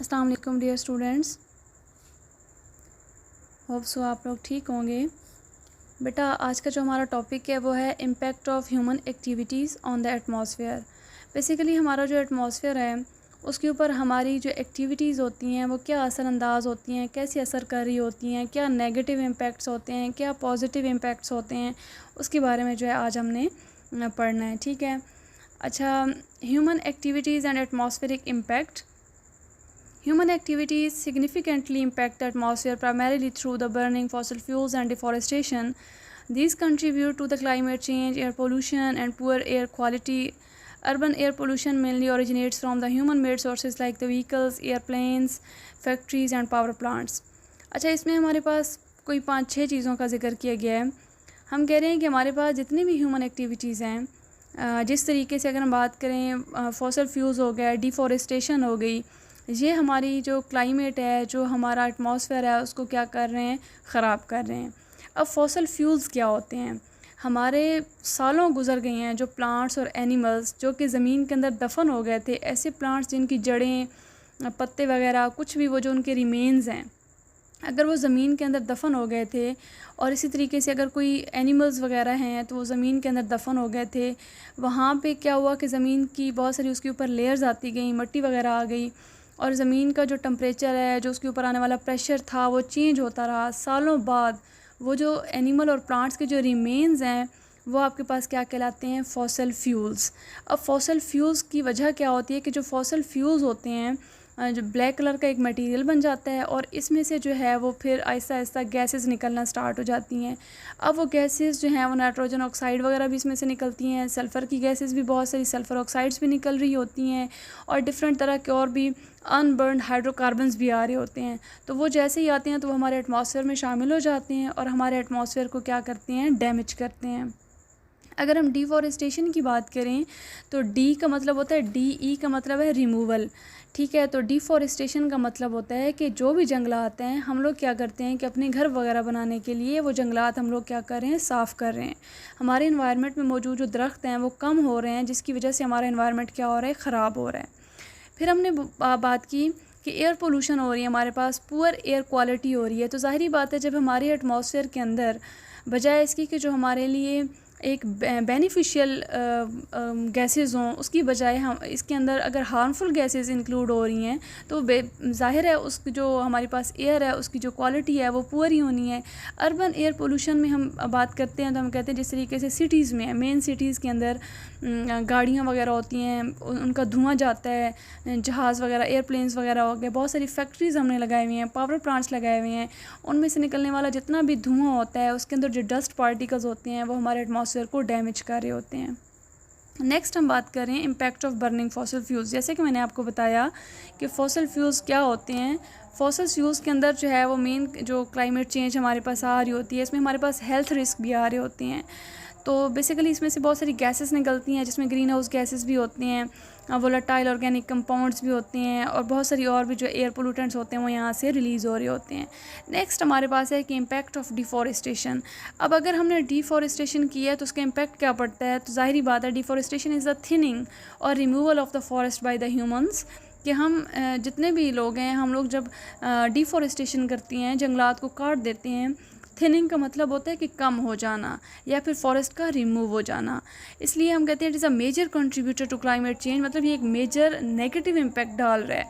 अस्सलाम वालेकुम dear students, hope so आप लोग ठीक होंगे। बेटा आज का जो हमारा टॉपिक है वो है impact of human activities on the atmosphere. Basically हमारा जो एटमॉस्फेयर है उसके ऊपर हमारी जो एक्टिविटीज़ होती हैं वो क्या असरअंदाज होती हैं, कैसे असर कर रही होती हैं, क्या नेगेटिव इम्पैक्ट्स होते हैं, क्या पॉजिटिव इम्पैक्ट्स होते हैं, उसके बारे में जो है आज हमने पढ़ना है। ठीक है। अच्छा, human activities and atmospheric impact. Human activities significantly impact the atmosphere primarily through the burning fossil fuels and deforestation. These contribute to the climate change, air pollution, and poor air quality. Urban air pollution mainly originates from the human-made sources like the vehicles, airplanes, factories, and power plants. अच्छा, इसमें हमारे पास कोई 5-6 चीज़ों का जिक्र किया गया है। हम कह रहे हैं कि हमारे पास जितनी भी ह्यूमन एक्टिविटीज़ हैं, जिस तरीके से अगर हम बात करें, फॉसल फ्यूल्स हो गया, डिफॉरेस्टेशन हो गई, ये हमारी जो क्लाइमेट है, जो हमारा एटमॉस्फेयर है, उसको क्या कर रहे हैं, ख़राब कर रहे हैं। अब फॉसल फ्यूल्स क्या होते हैं? हमारे सालों गुजर गए हैं जो प्लांट्स और एनिमल्स जो कि ज़मीन के अंदर दफन हो गए थे, ऐसे प्लांट्स जिनकी जड़ें, पत्ते वगैरह कुछ भी वो जो उनके रिमेन्स हैं, अगर वो ज़मीन के अंदर दफन हो गए थे, और इसी तरीके से अगर कोई एनिमल्स वगैरह हैं तो वो ज़मीन के अंदर दफन हो गए थे, वहाँ पे क्या हुआ कि ज़मीन की बहुत सारी उसके ऊपर लेयर्स आती गई, मिट्टी वगैरह आ गई, और ज़मीन का जो टेम्परेचर है, जो उसके ऊपर आने वाला प्रेशर था, वो चेंज होता रहा। सालों बाद वो जो एनिमल और प्लांट्स के जो रिमेन्स हैं वो आपके पास क्या कहलाते हैं, फॉसल फ्यूल्स। अब फॉसल फ्यूल्स की वजह क्या होती है कि जो फॉसल फ्यूल्स होते हैं, जो ब्लैक कलर का एक मटेरियल बन जाता है, और इसमें से जो है वो फिर आहिस्ता आहिस्ता गैसेस निकलना स्टार्ट हो जाती हैं। अब वो गैसेस जो हैं वो नाइट्रोजन ऑक्साइड वगैरह भी इसमें से निकलती हैं, सल्फ़र की गैसेस भी, बहुत सारी सल्फ़र ऑक्साइड्स भी निकल रही होती हैं, और डिफरेंट तरह के और भी अनबर्न्ड हाइड्रोकार्बन्स भी आ रहे होते हैं। तो वो जैसे ही आते हैं तो वो हमारे एटमॉस्फेयर में शामिल हो जाते हैं और हमारे एटमॉस्फेयर को क्या करते हैं, डैमेज करते हैं। अगर हम डिफॉरेस्टेशन की बात करें तो डी का मतलब होता है, DE का मतलब है रिमूवल। ठीक है। तो डिफॉरेस्टेशन का मतलब होता है कि जो भी जंगलात हैं, हम लोग क्या करते हैं कि अपने घर वगैरह बनाने के लिए वो जंगलात हम लोग क्या कर रहे हैं, साफ़ कर रहे हैं। हमारे इन्वायरमेंट में मौजूद जो दरख्त हैं वो कम हो रहे हैं, जिसकी वजह से हमारा इन्वायरमेंट क्या हो रहा है, ख़राब हो रहा है। फिर हमने बात की कि एयर पोल्यूशन हो रही है, हमारे पास पुअर एयर क्वालिटी हो रही है। तो ज़ाहिरी बात है, जब हमारे एटमॉस्फेयर के अंदर बजाय इसकी कि जो हमारे लिए एक बेनिफिशियल गैसेस हों, उसकी बजाय हम इसके अंदर अगर हार्मफुल गैसेस इंक्लूड हो रही हैं, तो ज़ाहिर है उसकी जो हमारे पास एयर है उसकी जो क्वालिटी है वो पुअर ही होनी है। अर्बन एयर पोल्यूशन में हम बात करते हैं तो हम कहते हैं जिस तरीके से सिटीज़ में, मेन सिटीज़ के अंदर गाड़ियाँ वगैरह होती हैं, उनका धुआं जाता है, जहाज़ वगैरह, एयरप्लेन्स वगैरह हो गए, बहुत सारी फैक्ट्रीज़ हमने लगाई हुई हैं, पावर प्लांट्स लगाए हुए हैं, उनमें से निकलने वाला जितना भी धुआं होता है उसके अंदर जो डस्ट पार्टिकल्स होते हैं वो हमारे एटमॉस्फेयर को डैमेज कर रहे होते हैं। नेक्स्ट हम बात करें impact of burning fossil fuels. जैसे कि मैंने आपको बताया कि फॉसल फ्यूल्स क्या होते हैं। फॉसल फ्यूल्स के अंदर जो है वो मेन जो क्लाइमेट चेंज हमारे पास आ रही होती है, इसमें हमारे पास हेल्थ रिस्क भी आ रहे होते हैं। तो बेसिकली इसमें से बहुत सारी गैसेस निकलती हैं, जिसमें ग्रीन हाउस गैसेस भी होती हैं, वोलेटाइल ऑर्गेनिक कंपाउंड्स भी होते हैं, और बहुत सारी और भी जो एयर पोल्यूटेंट्स होते हैं वो यहाँ से रिलीज़ हो रहे होते हैं। नेक्स्ट हमारे पास है कि इम्पैक्ट ऑफ डिफॉरेस्टेशन। अब अगर हमने डिफॉरेस्टेशन किया है तो उसका इम्पैक्ट क्या पड़ता है? तो ज़ाहिरी बात है, डिफॉरेस्टेशन इज़ द थिनिंग और removal of the forest by the humans. कि हम जितने भी लोग हैं, हम लोग जब डिफॉरेस्टेशन करती हैं, जंगलात को काट देते हैं, थिनिंग का मतलब होता है कि कम हो जाना या फिर फॉरेस्ट का रिमूव हो जाना। इसलिए हम कहते हैं it is a major contributor to climate change, मतलब ये एक मेजर नेगेटिव इम्पैक्ट डाल रहा है।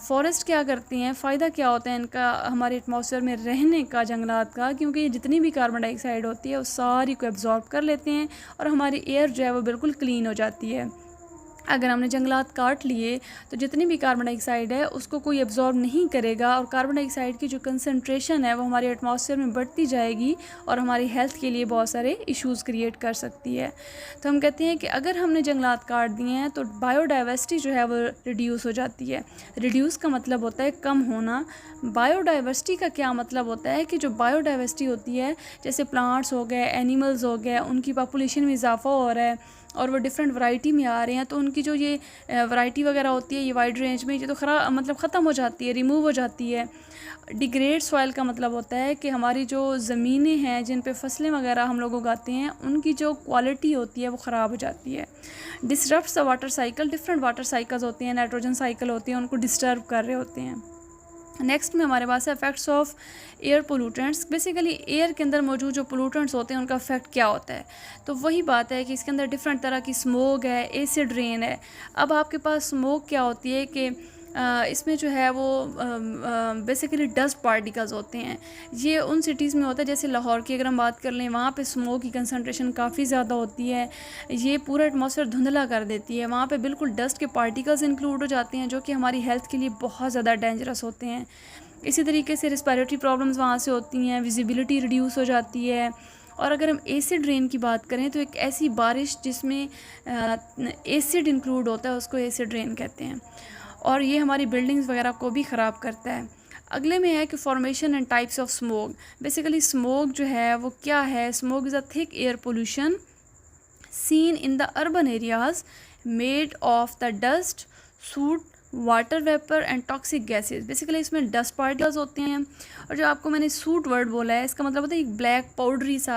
फॉरेस्ट क्या करती हैं, फ़ायदा क्या होता है इनका हमारे एटमॉस्फेयर में रहने का, जंगलात का, क्योंकि ये जितनी भी कार्बन डाइऑक्साइड होती है उस सारी को एब्जॉर्ब कर लेते हैं और हमारी एयर जो है वो बिल्कुल क्लीन हो जाती है। अगर हमने जंगलात काट लिए तो जितनी भी कार्बन डाइऑक्साइड है उसको कोई एब्जॉर्ब नहीं करेगा, और कार्बन डाइऑक्साइड की जो कंसंट्रेशन है वो हमारे एटमॉस्फेयर में बढ़ती जाएगी और हमारी हेल्थ के लिए बहुत सारे इश्यूज़ क्रिएट कर सकती है। तो हम कहते हैं कि अगर हमने जंगलात काट दिए हैं तो बायोडाइवर्सिटी जो है वो रिड्यूस हो जाती है। रिड्यूस का मतलब होता है कम होना। बायोडाइवर्सिटी का क्या मतलब होता है कि जो बायोडाइवर्सिटी होती है, जैसे प्लांट्स हो गए, एनिमल्स हो गए, उनकी पॉपुलेशन में इजाफा हो रहा है, और वो डिफरेंट वैरायटी में आ रहे हैं, तो उनकी जो ये वैरायटी वगैरह होती है ये वाइड रेंज में, ये तो मतलब ख़त्म हो जाती है, रिमूव हो जाती है। डिग्रेड सॉइल का मतलब होता है कि हमारी जो ज़मीनें हैं जिन पे फसलें वगैरह हम लोग उगाते हैं उनकी जो क्वालिटी होती है वो ख़राब हो जाती है। Disturbs the water cycle, different water cycles होती हैं, नाइट्रोजन साइकिल होती हैं, उनको डिस्टर्ब कर रहे होते हैं। नेक्स्ट में हमारे पास है effects of air pollutants. Basically air के अंदर मौजूद जो पोल्यूटेंट्स होते हैं उनका इफेक्ट क्या होता है, तो वही बात है कि इसके अंदर डिफरेंट तरह की स्मोक है, एसिड रेन है। अब आपके पास स्मोक क्या होती है कि इसमें जो है वो बेसिकली डस्ट पार्टिकल्स होते हैं। ये उन सिटीज़ में होता है, जैसे लाहौर की अगर हम बात कर लें, वहाँ पे स्मोक की कंसंट्रेशन काफ़ी ज़्यादा होती है। ये पूरा एटमॉस्फेयर धुंधला कर देती है, वहाँ पे बिल्कुल डस्ट के पार्टिकल्स इंक्लूड हो जाते हैं जो कि हमारी हेल्थ के लिए बहुत ज़्यादा डेंजरस होते हैं। इसी तरीके से रिस्पायरेटरी प्रॉब्लम्स वहाँ से होती हैं, विजिबिलिटी रिड्यूस हो जाती है। और अगर हम एसिड रेन की बात करें तो एक ऐसी बारिश जिसमें एसिड इंक्लूड होता है उसको एसिड रेन कहते हैं, और ये हमारी बिल्डिंग्स वगैरह को भी ख़राब करता है। अगले में है कि formation and types of smoke. Basically smoke जो है वो क्या है, smoke is a thick air pollution seen in the urban areas made of the dust, soot, water vapour and toxic gases. Basically इसमें डस्ट पार्टिकल्स होते हैं, और जो आपको मैंने सूट वर्ड बोला है इसका मतलब होता है एक ब्लैक पाउडरी सा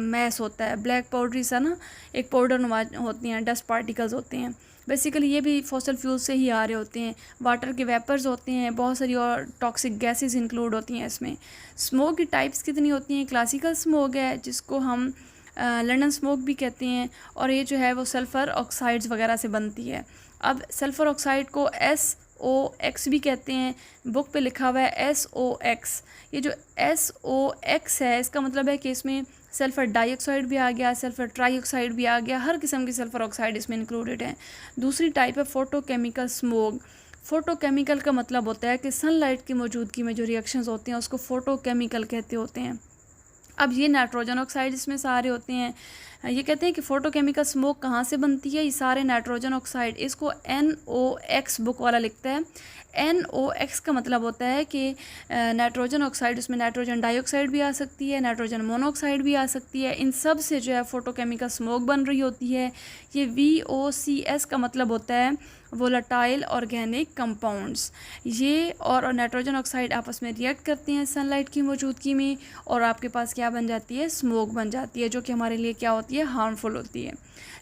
मैस होता है, ब्लैक पाउडरी सा ना, एक पाउडर नुमा होती हैं, डस्ट पार्टिकल्स होते हैं। बेसिकली ये भी फॉसल फ्यूल से ही आ रहे होते हैं। वाटर के वेपर्स होते हैं, बहुत सारी और टॉक्सिक गैसेस इंक्लूड होती हैं इसमें। स्मोक की टाइप्स कितनी होती हैं, क्लासिकल स्मोक है जिसको हम लंडन स्मोक भी कहते हैं, और ये जो है वो सल्फ़र ऑक्साइड्स वगैरह से बनती है। अब सल्फ़र ऑक्साइड को SOX भी कहते हैं, बुक पे लिखा हुआ है SOX। ये जो SOX है इसका मतलब है कि इसमें सल्फ़र डाइऑक्साइड भी आ गया, सल्फ़र ट्राईऑक्साइड भी आ गया, हर किस्म की सल्फ़र ऑक्साइड इसमें इंक्लूडेड है। दूसरी टाइप है फोटोकेमिकल स्मोक। फोटोकेमिकल का मतलब होता है कि सनलाइट की मौजूदगी में जो रिएक्शंस होते हैं उसको फोटोकेमिकल कहते होते हैं। अब ये नाइट्रोजन ऑक्साइड इसमें सारे होते हैं। ये कहते हैं कि फ़ोटोकेमिकल स्मोक कहाँ से बनती है, ये सारे नाइट्रोजन ऑक्साइड, इसको NOx बुक वाला लिखता है। NOx का मतलब होता है कि नाइट्रोजन ऑक्साइड, उसमें नाइट्रोजन डाइऑक्साइड भी आ सकती है, नाइट्रोजन मोनोऑक्साइड भी आ सकती है, इन सब से जो है फ़ोटोकेमिकल स्मोक बन रही होती है। ये VOCs का मतलब होता है वोलेटाइल ऑर्गेनिक कंपाउंड्स। ये और नाइट्रोजन ऑक्साइड आपस में रिएक्ट करते हैं सनलाइट की मौजूदगी में, और आपके पास क्या बन जाती है, स्मोक बन जाती है, जो कि हमारे लिए क्या होती है, हार्मफुल होती है।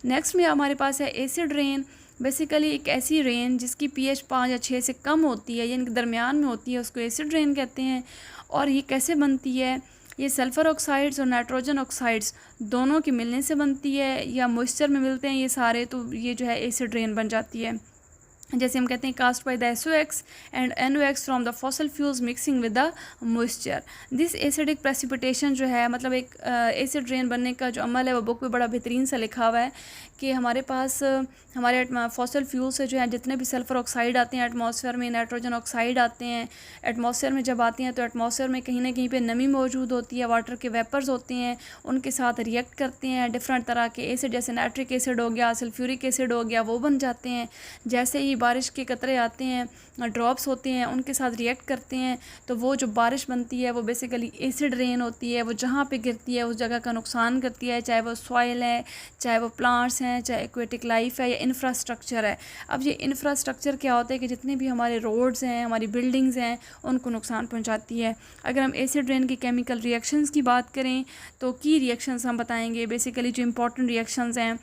नेक्स्ट में हमारे पास है एसिड रेन। बेसिकली एक ऐसी रेन जिसकी pH 5 या 6 से कम होती है, यानी कि दरमियान में होती है, उसको एसिड रेन कहते हैं। और ये कैसे बनती है, ये सल्फ़र ऑक्साइड्स और नाइट्रोजन ऑक्साइड्स दोनों के मिलने से बनती है, या मॉइस्चर में मिलते हैं ये सारे, तो ये जो है एसिड रेन बन जाती है। जैसे हम कहते हैं caused by the SOX and NOx from the fossil fuels mixing with the moisture. This acidic precipitation जो है, मतलब एक एसिड रेन बनने का जो अमल है वो बुक में बड़ा बेहतरीन सा लिखा हुआ है कि हमारे पास हमारे फॉसल फ्यूल से जो है जितने भी सल्फ़र ऑक्साइड आते हैं एटमॉस्फेयर में, नाइट्रोजन ऑक्साइड आते हैं एटमॉस्फेयर में, जब आती हैं तो एटमॉस्फेयर में कहीं ना कहीं पे नमी मौजूद होती है, वाटर के वेपर्स होते हैं, उनके साथ रिएक्ट करते हैं डिफरेंट तरह के एसिड, जैसे नाइट्रिक एसिड हो गया, सल्फ्यूरिक एसिड हो गया, वो बन जाते हैं। जैसे ही बारिश के कतरे आते हैं, ड्रॉप्स होते हैं, उनके साथ रिएक्ट करते हैं, तो वो जो बारिश बनती है वो बेसिकली एसिड रेन होती है। वो जहाँ पे गिरती है उस जगह का नुकसान करती है, चाहे वो सॉइल है, चाहे वो प्लांट्स हैं, चाहे एक्वेटिक लाइफ है, या इंफ्रास्ट्रक्चर है। अब ये इंफ्रास्ट्रक्चर क्या होता है कि जितने भी हमारे रोड्स हैं, हमारी बिल्डिंग्स हैं, उनको नुकसान पहुँचाती है। अगर हम एसिड रेन की केमिकल रिएक्शंस की बात करें तो की रिएक्शंस हम बताएंगे। बेसिकली जो इंपॉर्टेंट रिएक्शंस हैं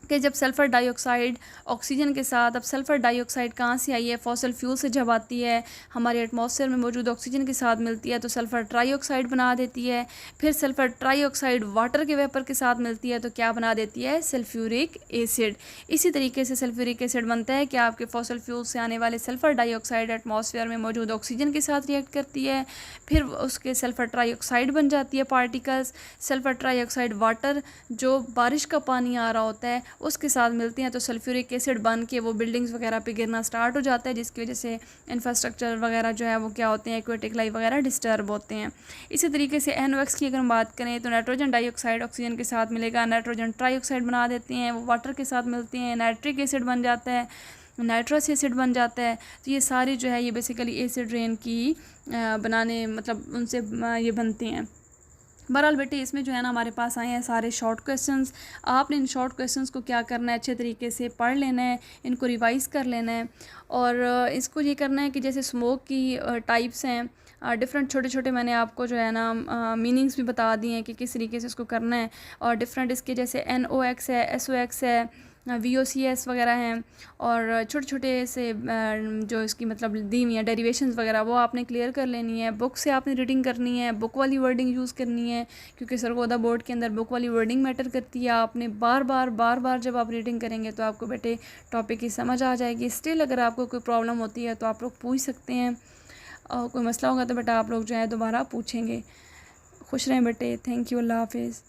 कि जब सल्फ़र डाइऑक्साइड ऑक्सीजन के साथ, अब सल्फ़र डाइऑक्साइड कहाँ से आई है, फॉसल फ्यूल से जब आती है, हमारे एटमॉस्फेयर में मौजूद ऑक्सीजन के साथ मिलती है तो सल्फ़र ट्राईऑक्साइड बना देती है। फिर सल्फ़र ट्राईऑक्साइड वाटर के वेपर के साथ मिलती है तो क्या बना देती है, सल्फ्यूरिक एसिड। इसी तरीके से सल्फ्यूरिक एसिड बनता है कि आपके फॉसल फ्यूल से आने वाले सल्फ़र डाइऑक्साइड एटमॉस्फेयर में मौजूद ऑक्सीजन के साथ रिएक्ट करती है, फिर उसके सल्फ़र ट्राईऑक्साइड बन जाती है पार्टिकल्स। सल्फ़र ट्राईऑक्साइड वाटर जो बारिश का पानी आ रहा होता है उसके साथ मिलती हैं तो सल्फ्यूरिक एसिड बन के वो बिल्डिंग्स वगैरह पे गिरना स्टार्ट हो जाता है, जिसकी वजह से इंफ्रास्ट्रक्चर वगैरह जो है वो क्या होते हैं, एक्वेटिक लाइफ वगैरह डिस्टर्ब होते हैं। इसी तरीके से NOx की अगर हम बात करें तो नाइट्रोजन डाइऑक्साइड ऑक्सीजन के साथ मिलेगा, नाइट्रोजन ट्राईऑक्साइड बना देते हैं, वो वाटर के साथ मिलते हैं, नाइट्रिक एसिड बन जाता है, नाइट्रस एसिड बन जाता है। तो ये सारी जो है ये बेसिकली एसिड रेन की बनाने, मतलब उनसे ये बनते हैं। बहरहाल बेटे इसमें जो है ना हमारे पास आए हैं सारे शॉर्ट क्वेश्चंस। आपने इन शॉर्ट क्वेश्चंस को क्या करना है, अच्छे तरीके से पढ़ लेना है, इनको रिवाइज कर लेना है और इसको ये करना है कि जैसे स्मोक की टाइप्स हैं डिफरेंट, छोटे छोटे मैंने आपको जो है ना मीनिंग्स भी बता दिए हैं कि किस तरीके से इसको करना है। और डिफरेंट इसके जैसे NOx है, SOx है, VOCs वगैरह हैं और छोटे छोटे से जो इसकी मतलब दी हुई है डेरिवेशंस वगैरह वो आपने क्लियर कर लेनी है। बुक से आपने रीडिंग करनी है, बुक वाली वर्डिंग यूज़ करनी है क्योंकि सरगोदा बोर्ड के अंदर बुक वाली वर्डिंग मैटर करती है। आपने बार बार जब आप रीडिंग करेंगे तो आपको बेटे टॉपिक की समझ आ जाएगी। स्टिल अगर आपको कोई प्रॉब्लम होती है तो आप लोग पूछ सकते हैं और कोई मसला होगा तो बेटा आप लोग जो है दोबारा पूछेंगे। खुश रहें बेटे। Thank you. अल्लाह हाफिज़।